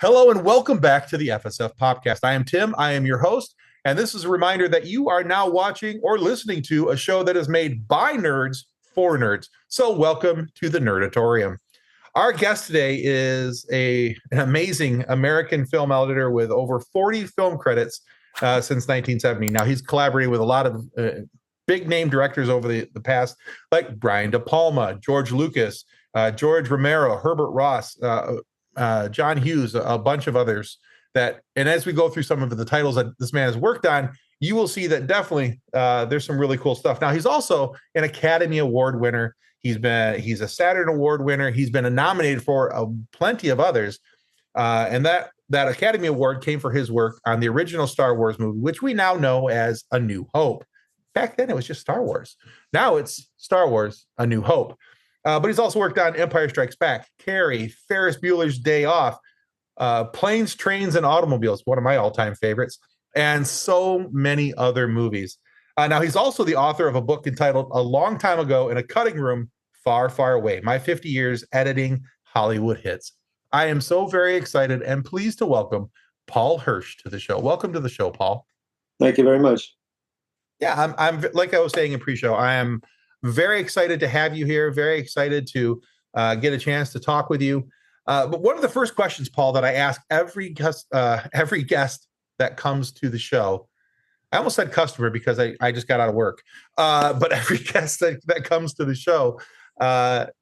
Hello and welcome back to the FSF Podcast. I am Tim. I am your host, and this is a reminder that you are now watching or listening to a show that is made by nerds for nerds. So welcome to the Nerdatorium. Our guest today is an amazing American film editor with over 40 film credits since 1970. Now, he's collaborated with a lot of big name directors over the past, like Brian De Palma, George Lucas, George Romero, Herbert Ross, John Hughes, a bunch of others and as we go through some of the titles that this man has worked on, you will see that definitely there's some really cool stuff. Now, he's also an Academy Award winner. He's a Saturn Award winner. He's been nominated for plenty of others. And that Academy Award came for his work on the original Star Wars movie, which we now know as A New Hope. Back then, it was just Star Wars. Now it's Star Wars, A New Hope. But he's also worked on Empire Strikes Back, Carrie, Ferris Bueller's Day Off, Planes, Trains, and Automobiles, one of my all-time favorites, and so many other movies. Now, he's also the author of a book entitled A Long Time Ago in a Cutting Room Far, Far Away, My 50 Years Editing Hollywood Hits. I am so very excited and pleased to welcome Paul Hirsch to the show. Welcome to the show, Paul. Thank you very much. Yeah, I'm like I was saying in pre-show, I am very excited to have you here. Very excited to get a chance to talk with you. But one of the first questions, Paul, that I ask every guest that comes to the show, I almost said customer because I just got out of work. But every guest that comes to the show,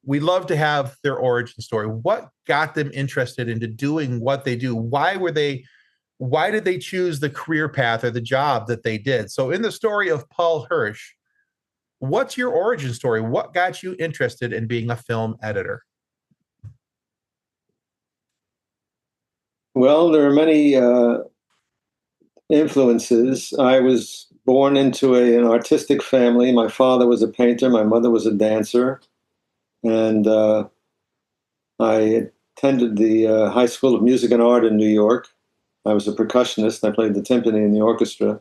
we love to have their origin story. What got them interested into doing what they do? Why did they choose the career path or the job that they did? So in the story of Paul Hirsch, what's your origin story? What got you interested in being a film editor? Well, there are many influences. I was born into an artistic family. My father was a painter. My mother was a dancer. And I attended the High School of Music and Art in New York. I was a percussionist. I played the timpani in the orchestra.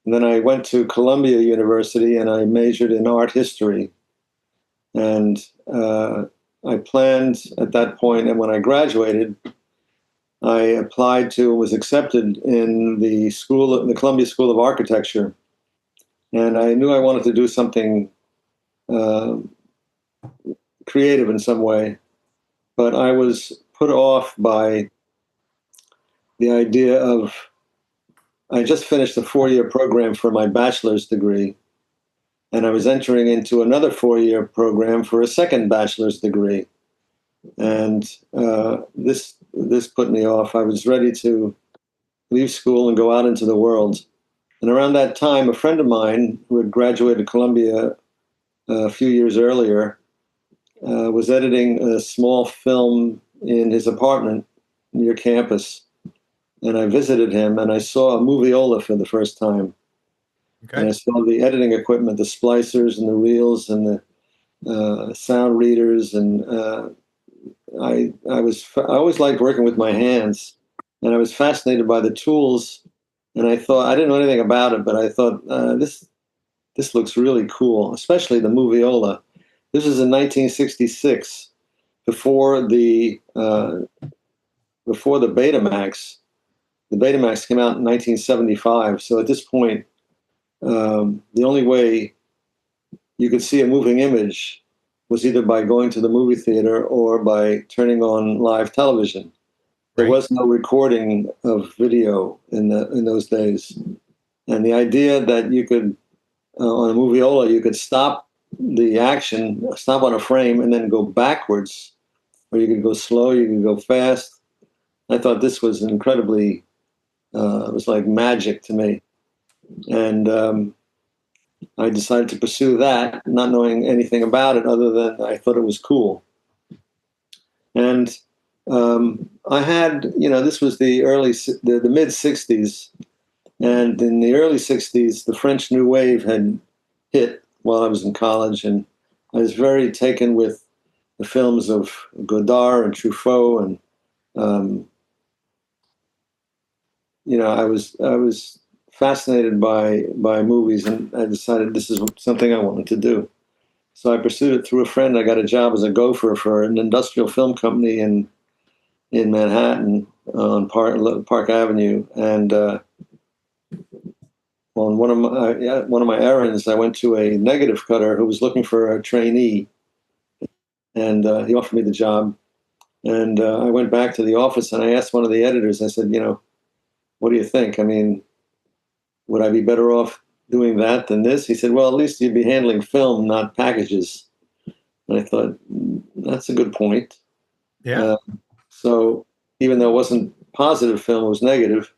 And then I went to Columbia University and I majored in art history. And I planned at that point, and when I graduated, I applied to and was accepted in the Columbia School of Architecture. And I knew I wanted to do something creative in some way, but I was put off by the idea of, I just finished a 4-year program for my bachelor's degree, and I was entering into another 4-year program for a second bachelor's degree. And this put me off. I was ready to leave school and go out into the world. And around that time, a friend of mine who had graduated Columbia a few years earlier was editing a small film in his apartment near campus. And I visited him and I saw a moviola for the first time. Okay. And I saw the editing equipment, the splicers and the reels and the sound readers. And I always liked working with my hands, and I was fascinated by the tools. And I thought, I didn't know anything about it, but I thought, this looks really cool, especially the moviola. This is in 1966, before the Betamax. The Betamax came out in 1975. So at this point, the only way you could see a moving image was either by going to the movie theater or by turning on live television. There was no recording of video in those days. And the idea that you could, on a moviola, you could stop the action, stop on a frame, and then go backwards, or you could go slow, you could go fast. I thought this was incredibly, it was like magic to me. And I decided to pursue that, not knowing anything about it other than I thought it was cool. And I had, this was the mid 60s. And in the early 60s, the French New Wave had hit while I was in college. And I was very taken with the films of Godard and Truffaut. And, I was fascinated by movies, and I decided this is something I wanted to do. So I pursued it through a friend. I got a job as a gopher for an industrial film company in in Manhattan on Park Avenue, and on one of my errands, I went to a negative cutter who was looking for a trainee, and he offered me the job. And I went back to the office and I asked one of the editors. I said, what do you think? I mean, would I be better off doing that than this? He said, well, at least you'd be handling film, not packages. And I thought, that's a good point. Yeah. So even though it wasn't positive film, it was negative.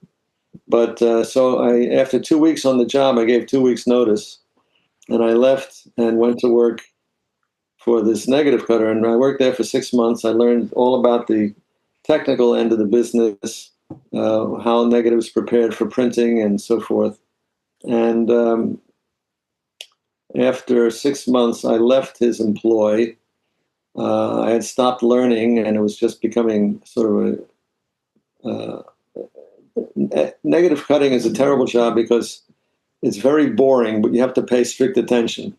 But so after 2 weeks on the job, I gave 2 weeks notice, and I left and went to work for this negative cutter. And I worked there for 6 months. I learned all about the technical end of the business, how negatives prepared for printing and so forth. And after 6 months, I left his employ. I had stopped learning, and it was just becoming sort of negative cutting is a terrible job because it's very boring, but you have to pay strict attention.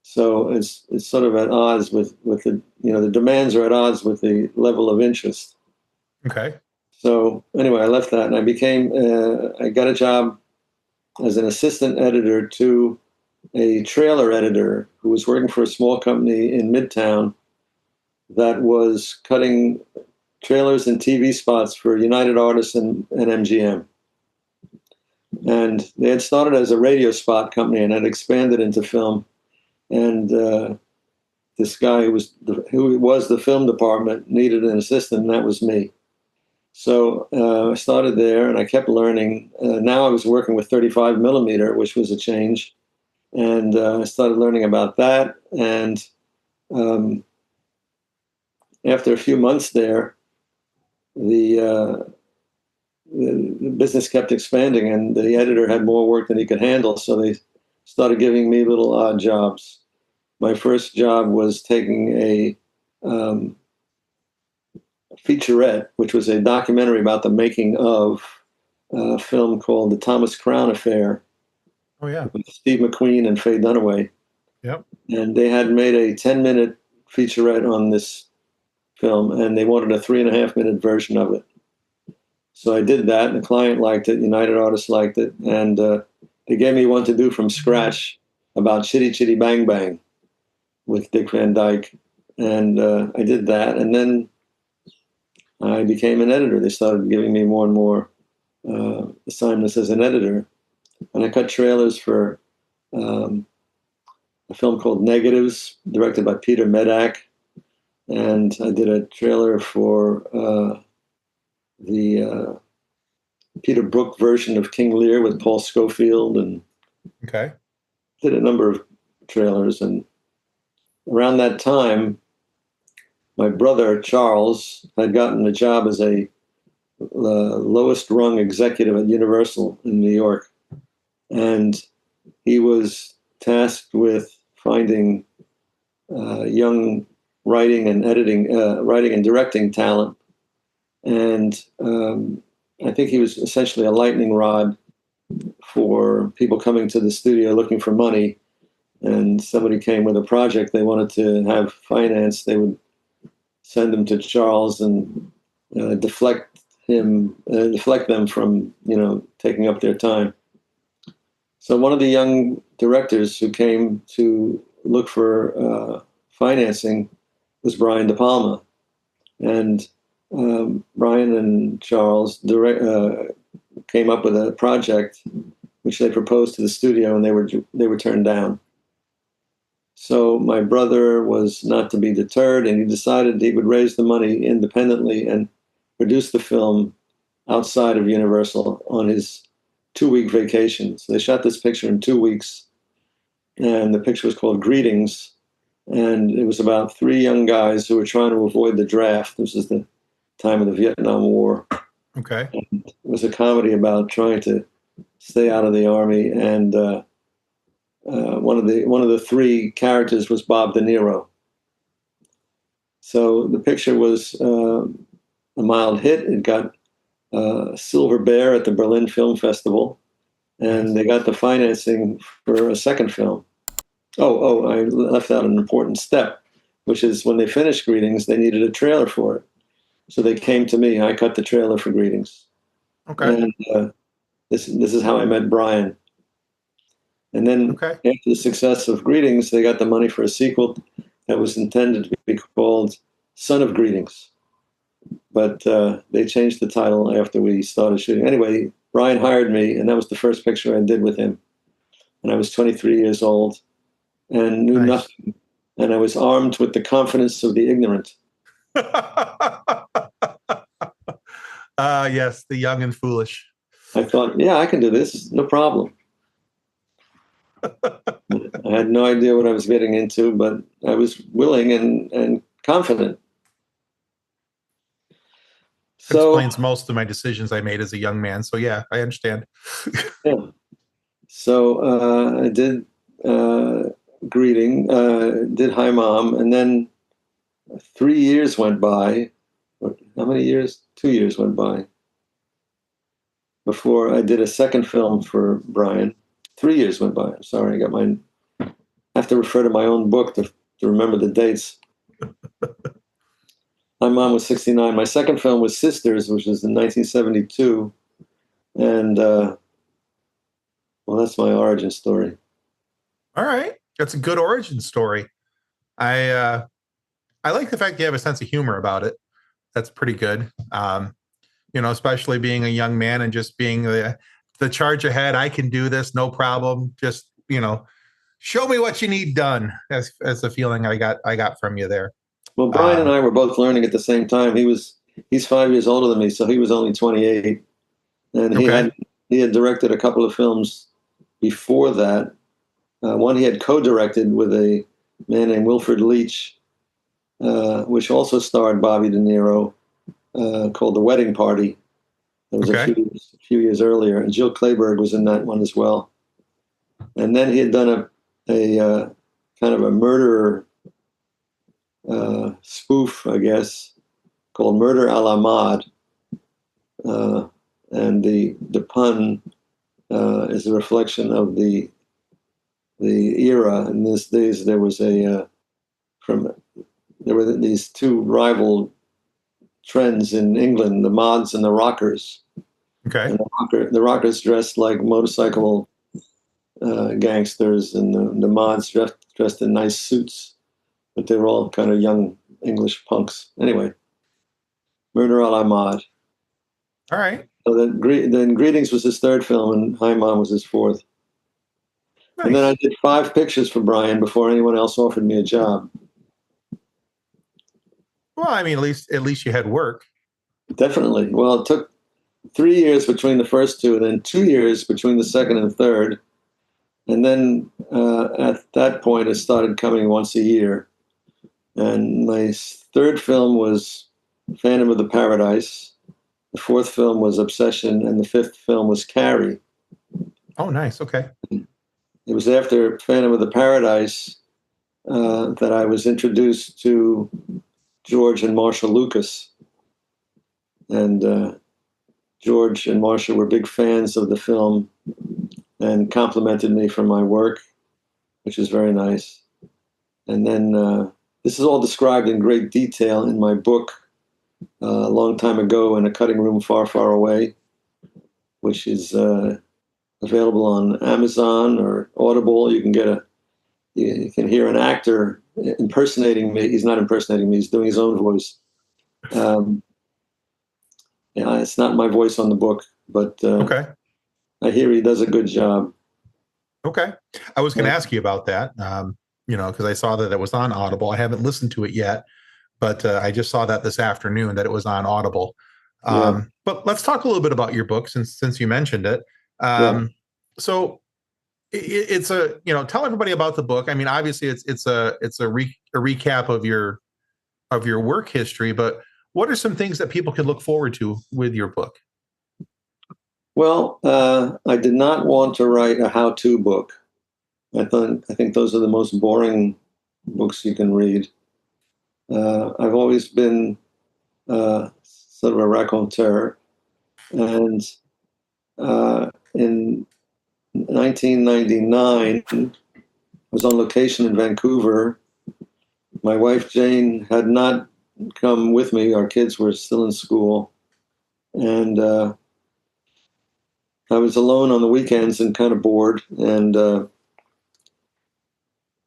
So it's sort of at odds with the, the demands are at odds with the level of interest. Okay. So anyway, I left that and I got a job as an assistant editor to a trailer editor who was working for a small company in Midtown that was cutting trailers and TV spots for United Artists and MGM. And they had started as a radio spot company and had expanded into film. And this guy who was the film department needed an assistant, and that was me. So I started there, and I kept learning. Now I was working with 35 millimeter, which was a change. And I started learning about that. And after a few months there, the business kept expanding, and the editor had more work than he could handle. So they started giving me little odd jobs. My first job was taking a featurette, which was a documentary about the making of a film called The Thomas Crown Affair. Oh, yeah. With Steve McQueen and Faye Dunaway. Yep. And they had made a 10-minute featurette on this film, and they wanted a 3.5-minute version of it. So I did that, and the client liked it, United Artists liked it, and they gave me one to do from scratch about Chitty Chitty Bang Bang with Dick Van Dyke. And I did that, and then I became an editor. They started giving me more and more assignments as an editor. And I cut trailers for a film called Negatives, directed by Peter Medak. And I did a trailer for the Peter Brook version of King Lear with Paul Scofield, and okay, did a number of trailers. And around that time, my brother Charles had gotten a job as a lowest rung executive at Universal in New York, and he was tasked with finding young writing and directing talent. And I think he was essentially a lightning rod for people coming to the studio looking for money. And somebody came with a project they wanted to have financed, they would send them to Charles and deflect them from taking up their time. So one of the young directors who came to look for financing was Brian De Palma, and Brian and Charles came up with a project which they proposed to the studio, and they were turned down. So my brother was not to be deterred, and he decided he would raise the money independently and produce the film outside of Universal on his 2-week vacation. So they shot this picture in 2 weeks, and the picture was called Greetings, and it was about 3 young guys who were trying to avoid the draft. This is the time of the Vietnam War. Okay. And it was a comedy about trying to stay out of the army, and one of the 3 characters was Bob De Niro. So the picture was a mild hit. It got Silver Bear at the Berlin Film Festival, and they got the financing for a second film. I left out an important step, which is when they finished Greetings, they needed a trailer for it. So they came to me. I cut the trailer for Greetings. Okay. And this is how I met Brian. And then Okay. after the success of Greetings, they got the money for a sequel that was intended to be called Son of Greetings. But they changed the title after we started shooting. Anyway, Brian hired me, and that was the first picture I did with him. And I was 23 years old and knew nothing. And I was armed with the confidence of the ignorant. Yes, the young and foolish. I thought, yeah, I can do this. No problem. I had no idea what I was getting into, but I was willing and confident. So explains most of my decisions I made as a young man. So yeah, I understand. yeah. So I did Greeting, did Hi Mom, and then 3 years went by. How many years? 2 years went by before I did a second film for Brian. 3 years went by. I'm sorry, I got mine. I have to refer to my own book to remember the dates. My mom was 69. My second film was Sisters, which was in 1972. And, well, that's my origin story. All right. That's a good origin story. I like the fact you have a sense of humor about it. That's pretty good. Especially being a young man and just being the charge ahead. I can do this, no problem. Just, show me what you need done. As the feeling I got from you there. Well, Brian and I were both learning at the same time. He's 5 years older than me, so he was only 28, and he had directed a couple of films before that. One he had co-directed with a man named Wilfred Leach, which also starred Bobby De Niro, called The Wedding Party. That was a few years earlier, and Jill Clayburgh was in that one as well. And then he had done a kind of a murder spoof, I guess, called Murder a la Mode. And the pun is a reflection of the era. In these days, there was there were these two rival trends in England: the mods and the rockers. Okay. And the rockers dressed like motorcycle gangsters, and the mods dressed in nice suits, but they were all kind of young English punks. Anyway, Murder a la Mode. All right. So then Greetings was his third film, and Hi Mom was his fourth. Nice. And then I did 5 pictures for Brian before anyone else offered me a job. Well, I mean, at least you had work. Definitely. Well, it took 3 years between the first two, and then 2 years between the second and third. And then at that point, it started coming once a year. And my third film was Phantom of the Paradise. The fourth film was Obsession, and the fifth film was Carrie. Oh, nice. Okay. It was after Phantom of the Paradise that I was introduced to George and Marsha Lucas. And George and Marsha were big fans of the film and complimented me for my work, which was very nice. And then this is all described in great detail in my book, a long time ago in a cutting room far, far away, which is available on Amazon or Audible. You can hear an actor impersonating me. He's not impersonating me. He's doing his own voice. It's not my voice on the book, but okay. I hear he does a good job. Okay. I was going to ask you about that, because I saw that it was on Audible. I haven't listened to it yet, but I just saw that this afternoon that it was on Audible. But let's talk a little bit about your book since you mentioned it. So it's tell everybody about the book. I mean, obviously it's a recap of your work history, but what are some things that people can look forward to with your book? Well, I did not want to write a how-to book. I think those are the most boring books you can read. I've always been sort of a raconteur, and in 1999, I was on location in Vancouver. My wife Jane had not come with me. Our kids were still in school, and I was alone on the weekends and kind of bored. And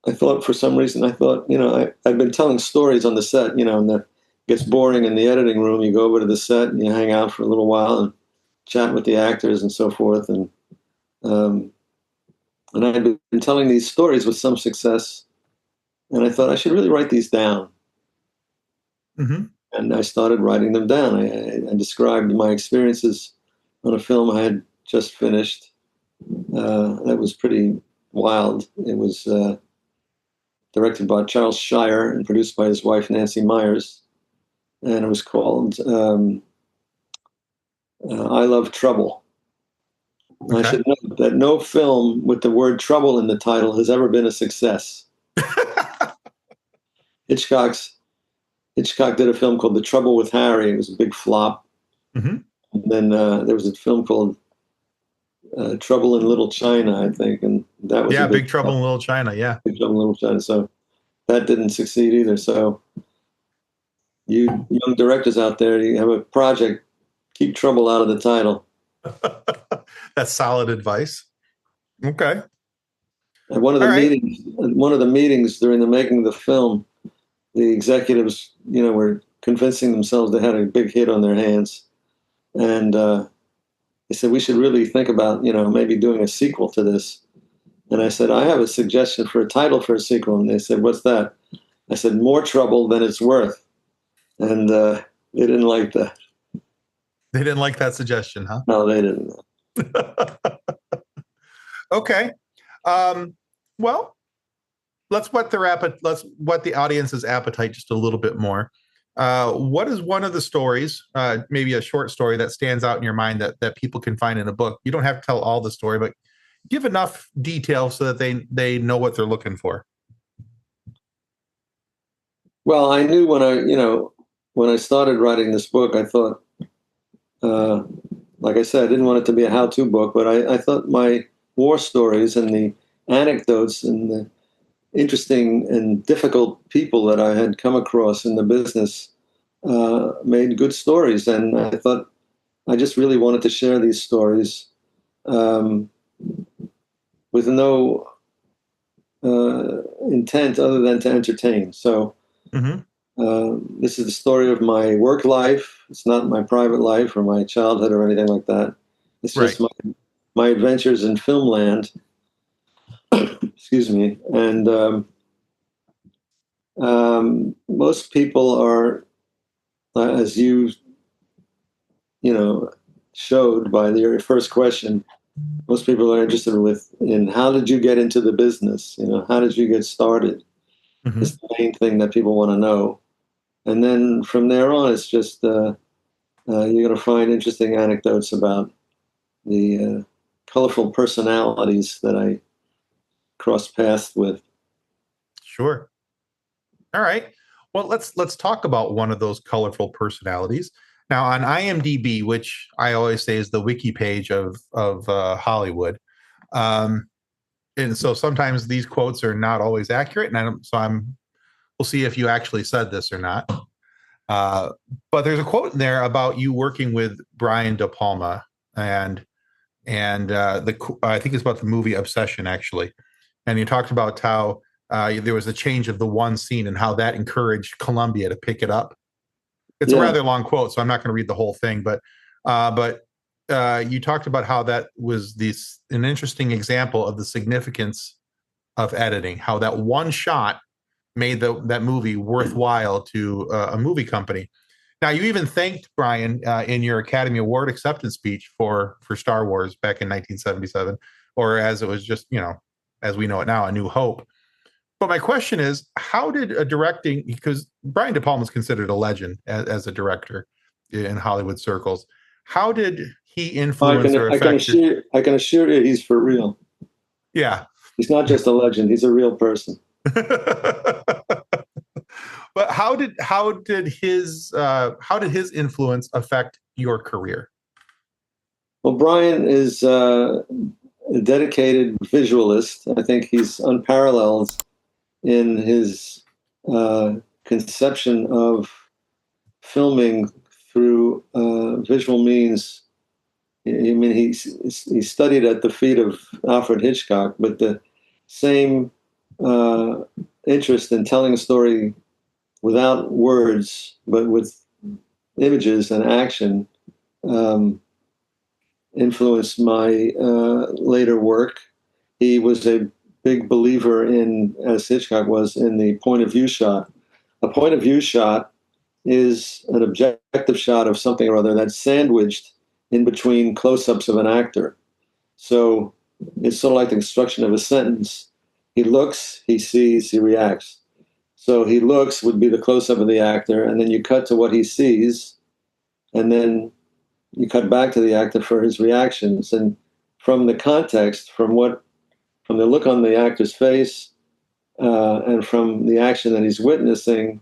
I thought, for some reason, I'd been telling stories on the set, and that gets boring in the editing room. You go over to the set and you hang out for a little while and chat with the actors and so forth. And I'd been telling these stories with some success. And I thought I should really write these down. Mm-hmm. And I started writing them down. I described my experiences on a film I had just finished. That was pretty wild. It was directed by Charles Shire and produced by his wife, Nancy Myers. And it was called I Love Trouble. Okay. I should note that no film with the word trouble in the title has ever been a success. Hitchcock did a film called The Trouble with Harry. It was a big flop. Mm-hmm. And then there was a film called Trouble in Little China, I think, and that was Big Trouble in Little China. Yeah, Big Trouble in Little China. So that didn't succeed either. So you young directors out there, you have a project, keep trouble out of the title. That's solid advice. Okay. And one of the meetings during the making of the film, the executives, were convincing themselves they had a big hit on their hands. And they said, we should really think about, maybe doing a sequel to this. And I said, I have a suggestion for a title for a sequel. And they said, what's that? I said, More Trouble Than It's Worth. And they didn't like that. They didn't like that suggestion, huh? No, they didn't. Okay. Well, let's whet the audience's appetite just a little bit more. What is one of the stories, maybe a short story that stands out in your mind that people can find in a book? You don't have to tell all the story, but give enough detail so that they know what they're looking for. Well, I knew when I started writing this book, I thought, like I said, I didn't want it to be a how-to book, but I thought my war stories and the anecdotes and the interesting and difficult people that I had come across in the business made good stories. And I thought I just really wanted to share these stories with no intent other than to entertain. So this is the story of my work life. It's not my private life or my childhood or anything like that. It's just my adventures in film land. Excuse me. And most people are, as you showed by your first question, most people are interested in how did you get into the business? How did you get started? Mm-hmm. It's the main thing that people want to know. And then from there on, it's just you're going to find interesting anecdotes about the colorful personalities that I crossed paths with. Sure. All right. Well, let's talk about one of those colorful personalities. Now, on IMDb, which I always say is the wiki page of Hollywood, and so sometimes these quotes are not always accurate, and we'll see if you actually said this or not. But there's a quote in there about you working with Brian De Palma, and I think it's about the movie Obsession, actually. And you talked about how there was a change of the one scene and how that encouraged Columbia to pick it up. It's a rather long quote, so I'm not going to read the whole thing, but you talked about how that was an interesting example of the significance of editing, how that one shot made that movie worthwhile to a movie company. Now, you even thanked Brian in your Academy Award acceptance speech for Star Wars back in 1977, or as it was just, as we know it now, A New Hope. But my question is, how did because Brian De Palma is considered a legend as a director in Hollywood circles. How did he influence or affect? I can assure you he's for real. Yeah. He's not just a legend, he's a real person. But how did his influence affect your career? Well, Brian is a dedicated visualist. I think he's unparalleled in his conception of filming through visual means. I mean, he studied at the feet of Alfred Hitchcock, but the same interest in telling a story without words, but with images and action, influenced my later work. He was a big believer in, as Hitchcock was, in the point of view shot. A point of view shot is an objective shot of something or other that's sandwiched in between close-ups of an actor. So it's sort of like the construction of a sentence. He looks, he sees, he reacts. So he looks would be the close-up of the actor, and then you cut to what he sees, and then you cut back to the actor for his reactions. And from the context, from the look on the actor's face, and from the action that he's witnessing,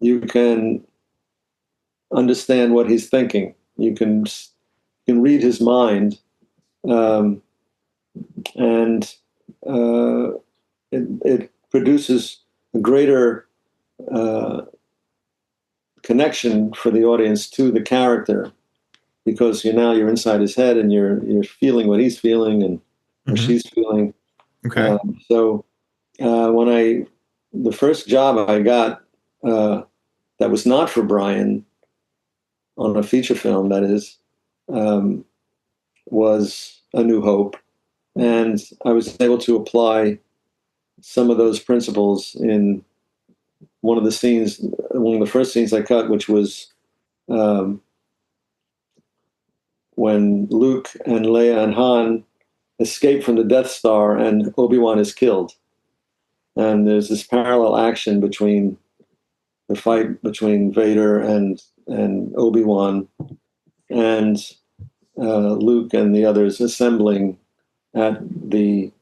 you can understand what he's thinking. You can read his mind, and it produces a greater connection for the audience to the character, because you're inside his head and you're feeling what he's feeling and or she's feeling. Okay. So when the first job I got that was not for Brian, on a feature film, that is, was A New Hope. And I was able to apply some of those principles in one of the first scenes I cut, which was when Luke and Leia and Han escape from the Death Star and Obi-Wan is killed. And there's this parallel action between the fight between Vader and Obi-Wan, and Luke and the others assembling at the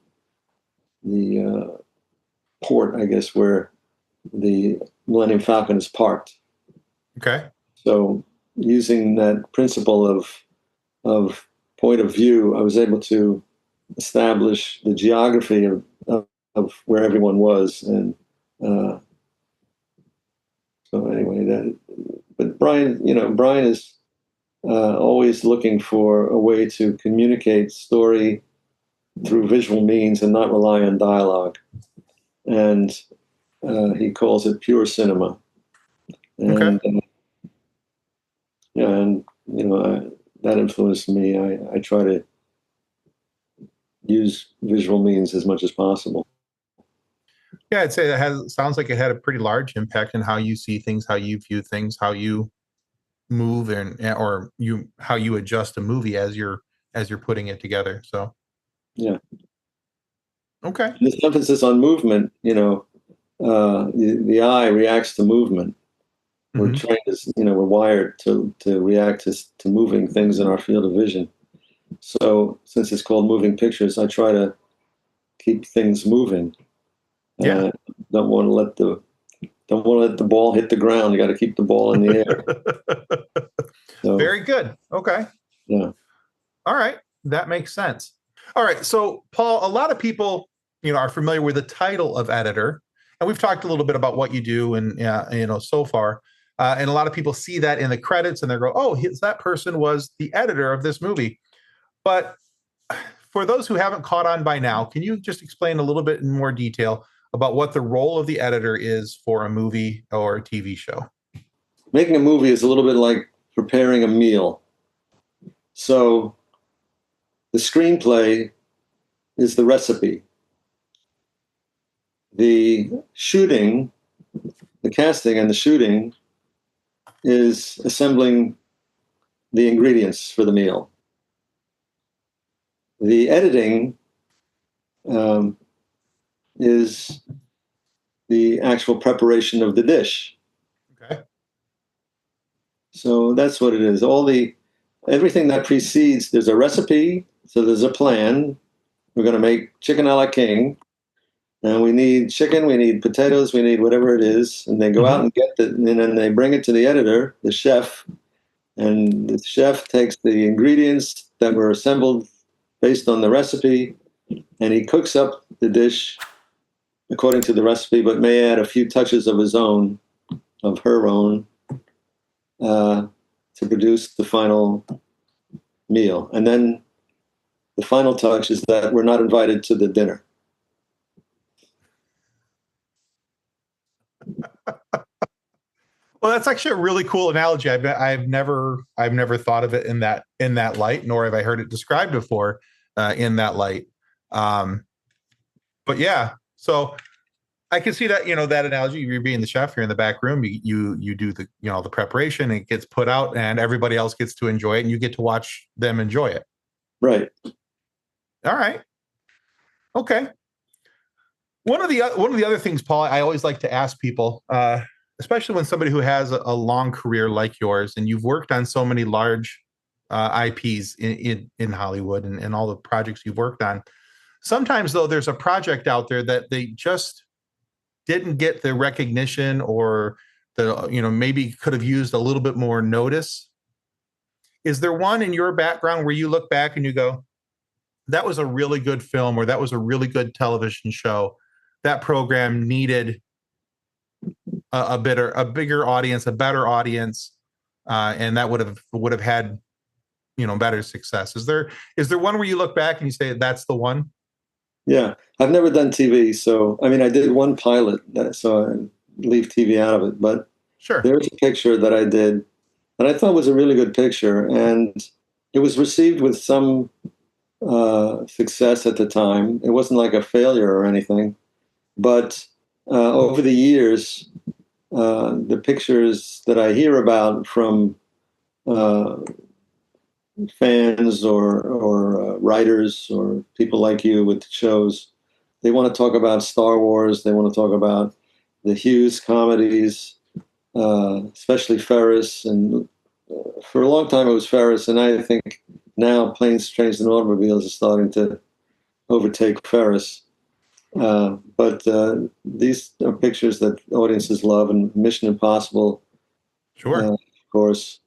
port, I guess, where the Millennium Falcon is parked. Okay. So using that principle of point of view, I was able to establish the geography of where everyone was. And so anyway, but Brian is always looking for a way to communicate story through visual means and not rely on dialogue. And he calls it pure cinema. And, okay. That influenced me. I try to use visual means as much as possible. Yeah, I'd say sounds like it had a pretty large impact in how you see things, how you view things, how you move, how you adjust a movie as you're putting it together. So yeah. Okay. This emphasis on movement, the eye reacts to movement. We're trained we're wired to react to moving things in our field of vision. So since it's called moving pictures, I try to keep things moving. Yeah. Don't want to let the ball hit the ground. You got to keep the ball in the air. So, very good. Okay. Yeah. All right. That makes sense. All right. So, Paul, a lot of people, are familiar with the title of editor, and we've talked a little bit about what you do and, so far. And a lot of people see that in the credits and they go, oh, that person was the editor of this movie. But for those who haven't caught on by now, can you just explain a little bit in more detail about what the role of the editor is for a movie or a TV show? Making a movie is a little bit like preparing a meal. So the screenplay is the recipe. The shooting, the casting and the shooting is assembling the ingredients for the meal. The editing is the actual preparation of the dish. Okay. So that's what it is. Everything that precedes, there's a recipe, so there's a plan. We're going to make chicken a la king, and we need chicken, we need potatoes, we need whatever it is, and they go out and get it, and then they bring it to the editor, the chef, and the chef takes the ingredients that were assembled based on the recipe, and he cooks up the dish according to the recipe, but may add a few touches of his own, of her own. to produce the final meal. And then the final touch is that we're not invited to the dinner. Well, that's actually a really cool analogy. I've never thought of it in that light, nor have I heard it described before in that light. But yeah, so I can see that, that analogy. You're being the chef, you're in the back room, you do the the preparation, it gets put out, and everybody else gets to enjoy it, and you get to watch them enjoy it. Right. All right. Okay. One of the other things, Paul, I always like to ask people, especially when somebody who has a long career like yours, and you've worked on so many large IPs in Hollywood and all the projects you've worked on. Sometimes, though, there's a project out there that they just didn't get the recognition, or maybe could have used a little bit more notice. Is there one in your background where you look back and you go, that was a really good film, or that was a really good television show, that program needed a bigger audience, a better audience, and that would have had better success? Is there one where you look back and you say that's the one? Yeah, I've never done TV, so I mean, I did one pilot, so I leave TV out of it. But sure, there's a picture that I did that I thought was a really good picture, and it was received with some success at the time. It wasn't like a failure or anything, but over the years, the pictures that I hear about from fans or writers or people like you with shows, they want to talk about Star Wars. They want to talk about the Hughes comedies, especially Ferris. And for a long time it was Ferris, and I think now Planes, Trains, and Automobiles is starting to overtake Ferris. But these are pictures that audiences love, and Mission Impossible, sure, of course.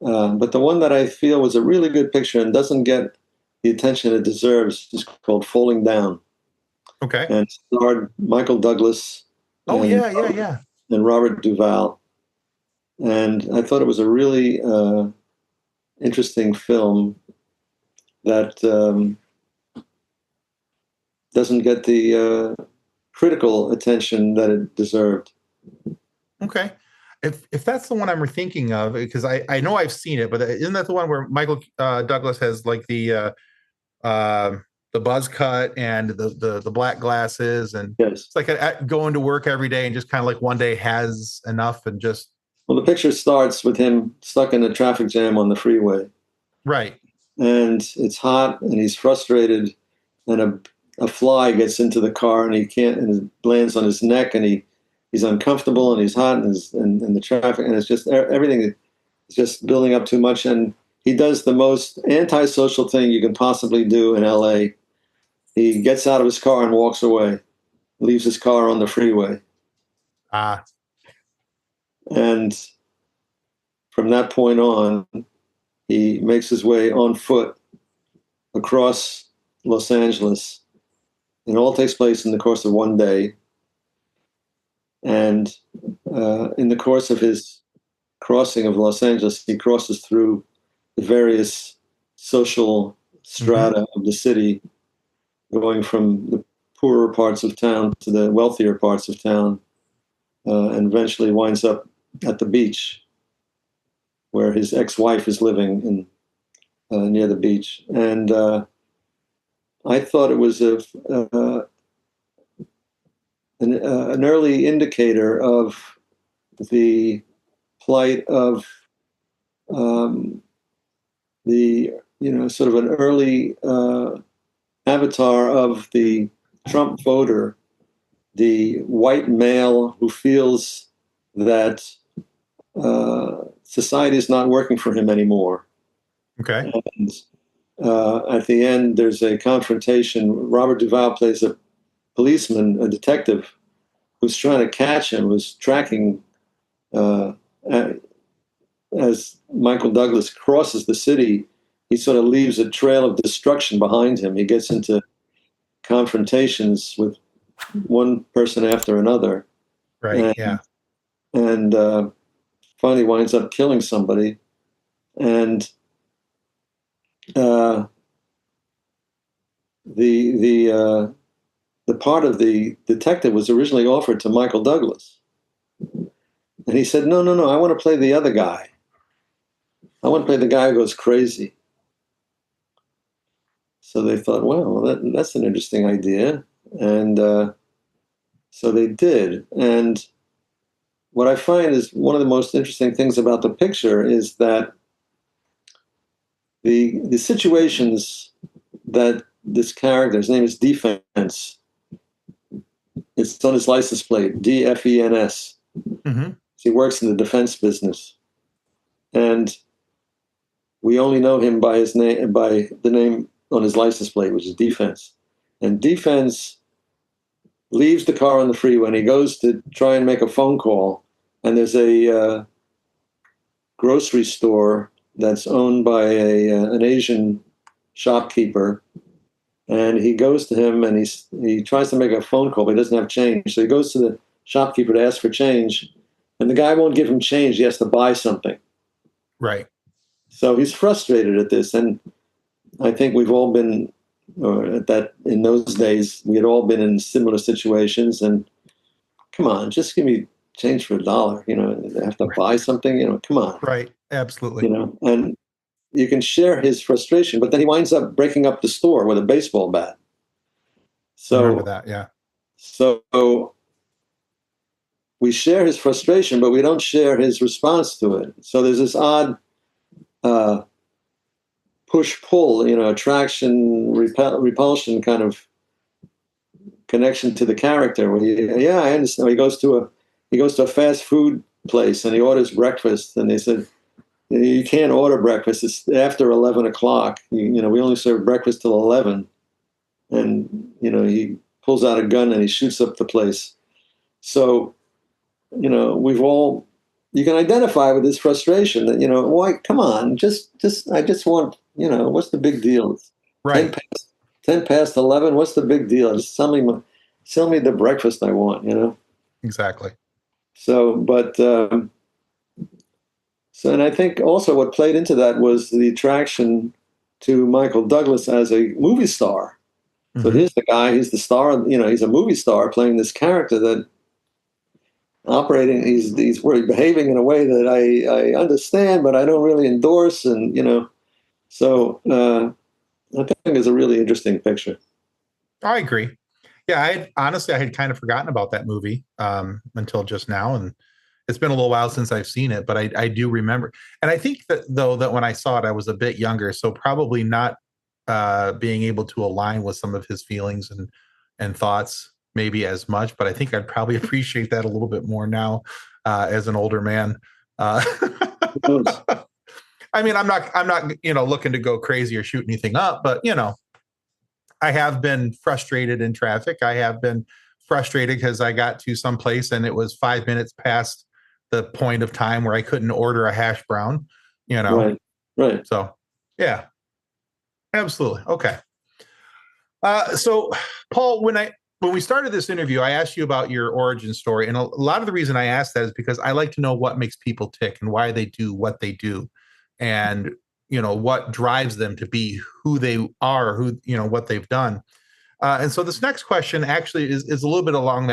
But the one that I feel was a really good picture and doesn't get the attention it deserves is called Falling Down. Okay. And starred Michael Douglas. Oh, yeah. And Robert Duvall. And I thought it was a really interesting film that doesn't get the critical attention that it deserved. Okay. If that's the one I'm thinking of, because I know I've seen it, but isn't that the one where Michael Douglas has like the buzz cut and the black glasses, and yes, it's like going to work every day and just kind of like one day has enough and just. Well, the picture starts with him stuck in a traffic jam on the freeway. Right. And it's hot and he's frustrated, and a fly gets into the car and he can't, and it lands on his neck, and he's uncomfortable and he's hot and the traffic, and it's just everything is just building up too much. And he does the most antisocial thing you can possibly do in LA. He gets out of his car and walks away, leaves his car on the freeway. And from that point on, he makes his way on foot across Los Angeles. It all takes place in the course of one day. And in the course of his crossing of Los Angeles, he crosses through the various social strata of the city, going from the poorer parts of town to the wealthier parts of town, and eventually winds up at the beach where his ex-wife is living near the beach. And I thought it was an early indicator of the plight of the sort of an early avatar of the Trump voter, the white male who feels that society is not working for him anymore. Okay. And at the end, there's a confrontation. Robert Duvall plays a policeman, a detective, who's trying to catch him, who's tracking as Michael Douglas crosses the city. He sort of leaves a trail of destruction behind him. He gets into confrontations with one person after another. Right. And finally winds up killing somebody. And the part of the detective was originally offered to Michael Douglas. And he said, no, I want to play the other guy. I want to play the guy who goes crazy. So they thought, well, that's an interesting idea. And so they did. And what I find is one of the most interesting things about the picture is that the situations that this character, his name is Defense, it's on his license plate, DFENS. Mm-hmm. He works in the defense business. And we only know him by his name, by the name on his license plate, which is Defense. And Defense leaves the car on the freeway and he goes to try and make a phone call. And there's a grocery store that's owned by an Asian shopkeeper. And he goes to him and he tries to make a phone call, but he doesn't have change. So he goes to the shopkeeper to ask for change. And the guy won't give him change. He has to buy something. Right. So he's frustrated at this. And I think we've all been, in those days, we had all been in similar situations. And come on, just give me change for $1. I have to buy something, come on. Right. Absolutely. And you can share his frustration, but then he winds up breaking up the store with a baseball bat. So, I remember that, yeah. So we share his frustration, but we don't share his response to it. So there's this odd push-pull, attraction, repulsion kind of connection to the character. Where I understand. He goes to a fast food place and he orders breakfast, and they said, you can't order breakfast. It's after 11 o'clock. We only serve breakfast till 11. And, he pulls out a gun and he shoots up the place. So, you can identify with this frustration that, why, come on, I just want, what's the big deal? Right. 10 past 11, what's the big deal? Just sell me the breakfast I want, Exactly. So, but, and I think also what played into that was the attraction to Michael Douglas as a movie star. Mm-hmm. So here's the guy, he's the star, he's a movie star playing this character that he's behaving in a way that I understand, but I don't really endorse. And, so I think it's a really interesting picture. I agree. Yeah, I had kind of forgotten about that movie until just now. And it's been a little while since I've seen it, but I do remember. And I think that when I saw it, I was a bit younger, so probably not being able to align with some of his feelings and thoughts maybe as much, but I think I'd probably appreciate that a little bit more now as an older man. I mean, I'm not, looking to go crazy or shoot anything up, but I have been frustrated in traffic. I have been frustrated because I got to some place and it was 5 minutes past the point of time where I couldn't order a hash brown, Right. So, yeah, absolutely. Okay. So Paul, when we started this interview, I asked you about your origin story. And a lot of the reason I asked that is because I like to know what makes people tick and why they do what they do. And, what drives them to be who they are, what they've done. And so this next question actually is a little bit along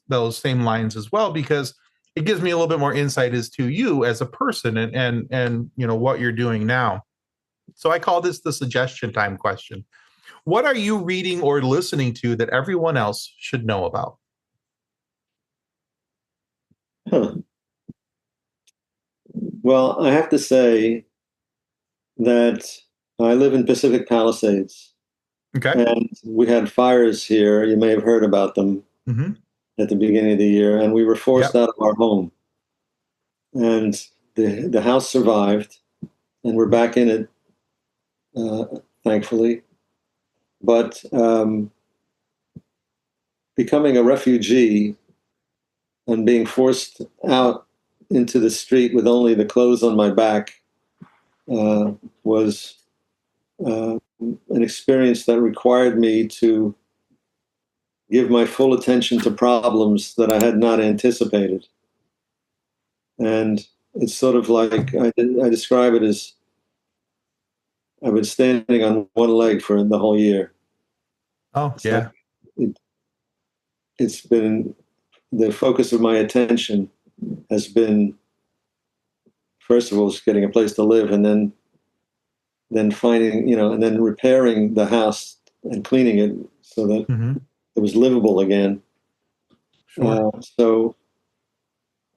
those same lines as well, because it gives me a little bit more insight as to you as a person and what you're doing now. So I call this the suggestion time question. What are you reading or listening to that everyone else should know about? Well, I have to say that I live in Pacific Palisades. Okay. And we had fires here. You may have heard about them at the beginning of the year. And we were forced out of our home. And the house survived. And we're back in it, thankfully. But becoming a refugee and being forced out into the street with only the clothes on my back was an experience that required me to give my full attention to problems that I had not anticipated. And it's sort of like I describe it as I've been standing on one leg for the whole year. Oh, It's yeah. like it's been the focus of my attention has been, first of all, just getting a place to live, and then finding, and then repairing the house and cleaning it so that it was livable again. Sure. So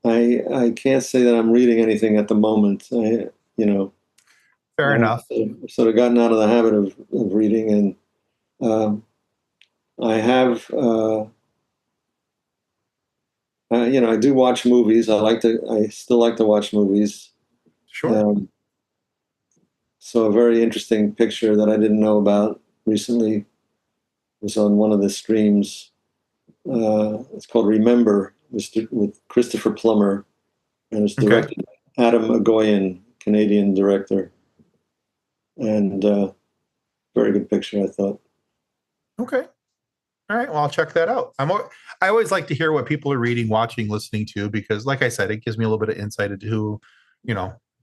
I can't say that I'm reading anything at the moment. Fair enough. I've sort of gotten out of the habit of reading, and I have, I do watch movies. I still like to watch movies. Sure. So a very interesting picture that I didn't know about recently was on one of the streams. It's called Remember, with Christopher Plummer, and it's directed by Adam Agoyan, Canadian director. And very good picture, I thought. Okay. All right. Well, I'll check that out. I always like to hear what people are reading, watching, listening to, because like I said, it gives me a little bit of insight into who,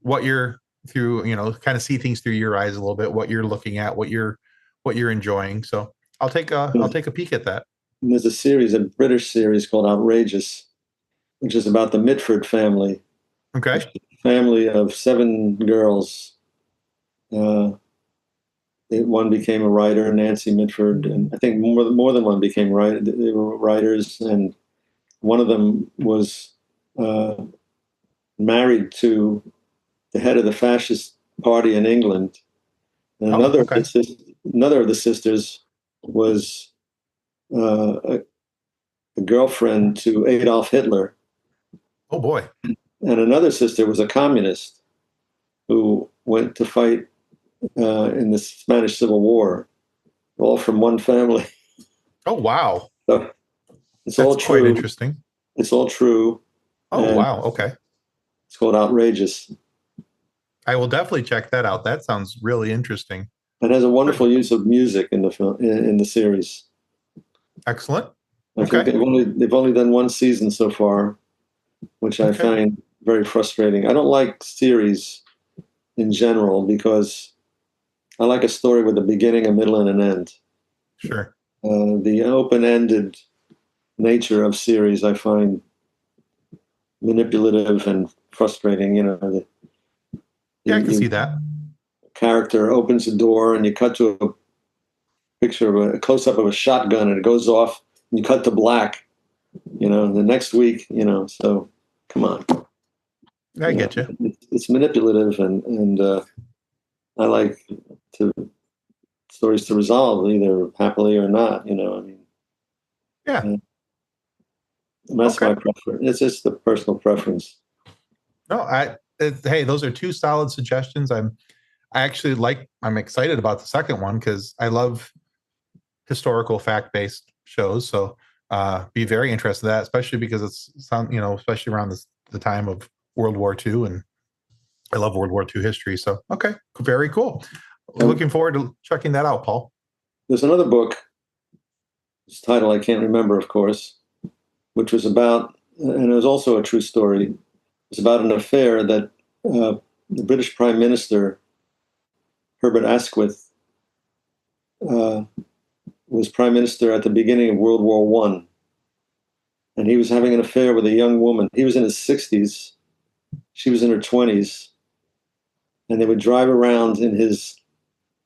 what you're through, kind of see things through your eyes a little bit, what you're looking at, what you're enjoying. So I'll take a peek at that. And there's a British series called Outrageous, which is about the Mitford family. Okay. A family of 7 girls. One became a writer, Nancy Mitford, and I think more than one became writer. They were writers, and one of them was married to the head of the fascist party in England. And another of the sisters was a girlfriend to Adolf Hitler. Oh boy! And another sister was a communist who went to fight in the Spanish Civil War, all from one family. Oh wow! So it's That's all true. Quite interesting. It's all true. Oh wow! Okay. It's called Outrageous. I will definitely check that out. That sounds really interesting. It has a wonderful use of music in the film, in the series. Excellent. I think they've only done one season so far, which I find very frustrating. I don't like series in general because I like a story with a beginning, a middle, and an end. Sure. The open-ended nature of series I find manipulative and frustrating. I can see that. Character opens the door and you cut to a picture of a close-up of a shotgun and it goes off and you cut to black, the next week, so come on. I get you. It's manipulative and I like stories to resolve either happily or not, Yeah. That's my preference. It's just the personal preference. No, hey, those are 2 solid suggestions. I'm excited about the second one because I love historical fact-based shows. So be very interested in that, especially because it's especially around the time of World War II, and I love World War II history. So okay, very cool. Looking forward to checking that out, Paul. There's another book, its title I can't remember, of course, which was about, and it was also a true story. It was about an affair that the British Prime Minister, Herbert Asquith, was Prime Minister at the beginning of World War I. And he was having an affair with a young woman. He was in his 60s. She was in her 20s. And they would drive around in his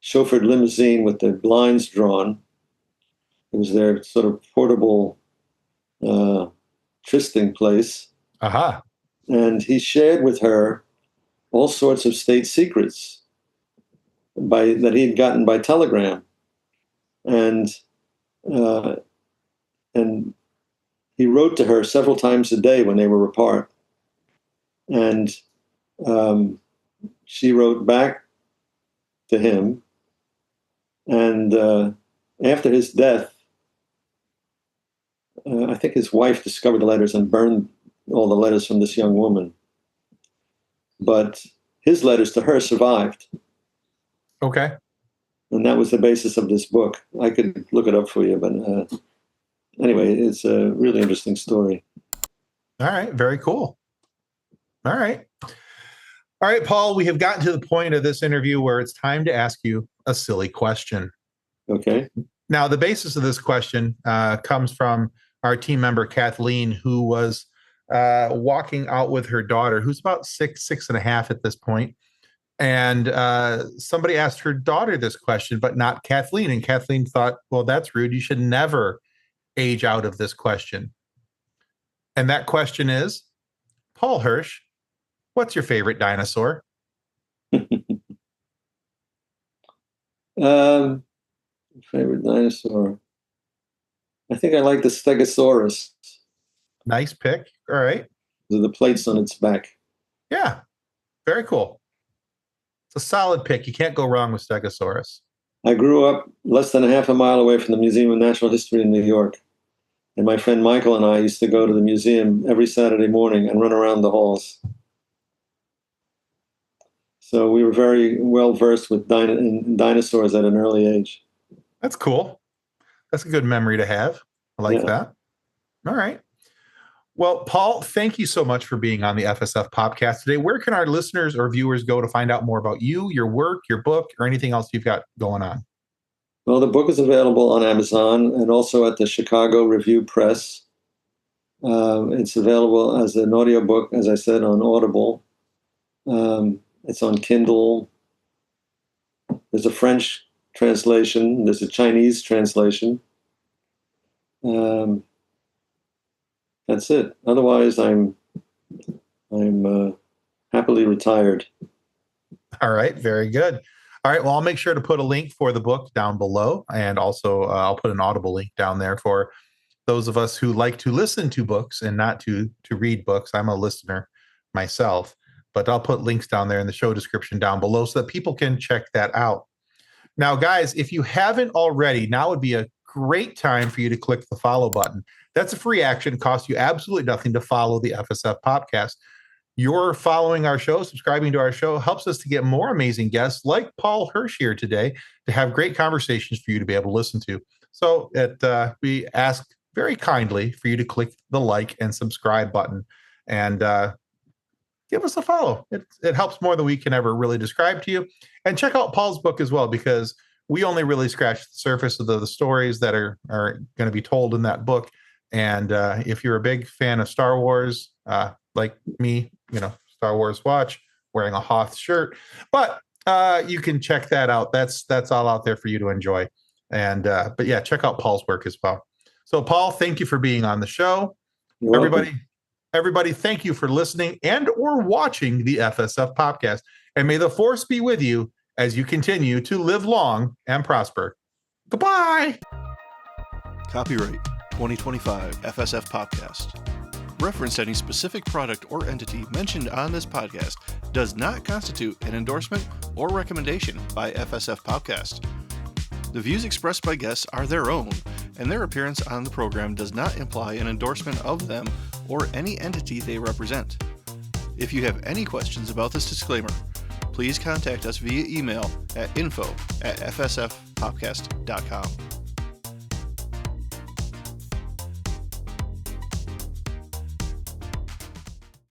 chauffeured limousine with the blinds drawn. It was their sort of portable trysting place. Aha. And he shared with her all sorts of state secrets that he had gotten by telegram. And he wrote to her several times a day when they were apart. And she wrote back to him. And after his death, I think his wife discovered the letters and burned all the letters from this young woman. But his letters to her survived. Okay. And that was the basis of this book. I could look it up for you, but anyway, it's a really interesting story. All right. Very cool. All right. All right, Paul, we have gotten to the point of this interview where it's time to ask you a silly question. Okay. Now, the basis of this question comes from our team member, Kathleen, who was walking out with her daughter, who's about 6.5 at this point. And somebody asked her daughter this question, but not Kathleen. And Kathleen thought, well, that's rude. You should never age out of this question. And that question is, Paul Hirsch, what's your favorite dinosaur? Favorite dinosaur. I think I like the Stegosaurus. Nice pick. All right. The plates on its back. Yeah. Very cool. It's a solid pick. You can't go wrong with Stegosaurus. I grew up less than a half a mile away from the Museum of Natural History in New York. And my friend Michael and I used to go to the museum every Saturday morning and run around the halls. So we were very well versed with dinosaurs at an early age. That's cool. That's a good memory to have. I like that. All right. Well, Paul, thank you so much for being on the FSF podcast today. Where can our listeners or viewers go to find out more about you, your work, your book, or anything else you've got going on? Well, the book is available on Amazon and also at the Chicago Review Press. It's available as an audiobook, as I said, on Audible. It's on Kindle. There's a French translation. There's a Chinese translation. That's it. Otherwise, I'm happily retired. All right. Very good. All right. Well, I'll make sure to put a link for the book down below. And also I'll put an Audible link down there for those of us who like to listen to books and not to read books. I'm a listener myself, but I'll put links down there in the show description down below so that people can check that out. Now, guys, if you haven't already, now would be a great time for you to click the follow button. That's a free action. It costs you absolutely nothing to follow the FSF podcast. You're following our show, subscribing to our show, helps us to get more amazing guests like Paul Hirsch here today to have great conversations for you to be able to listen to. So we ask very kindly for you to click the like and subscribe button and give us a follow. It helps more than we can ever really describe to you. And check out Paul's book as well, because we only really scratched the surface of the stories that are going to be told in that book. And if you're a big fan of Star Wars, like me, Star Wars watch, wearing a Hoth shirt, but you can check that out. That's all out there for you to enjoy. And but yeah, check out Paul's work as well. So Paul, thank you for being on the show. Everybody, thank you for listening and or watching the FSF podcast. And may the force be with you as you continue to live long and prosper. Goodbye. Copyright 2025 FSF Podcast. Reference to any specific product or entity mentioned on this podcast does not constitute an endorsement or recommendation by FSF Podcast. The views expressed by guests are their own, and their appearance on the program does not imply an endorsement of them or any entity they represent. If you have any questions about this disclaimer, please contact us via email at info@fsfpodcast.com.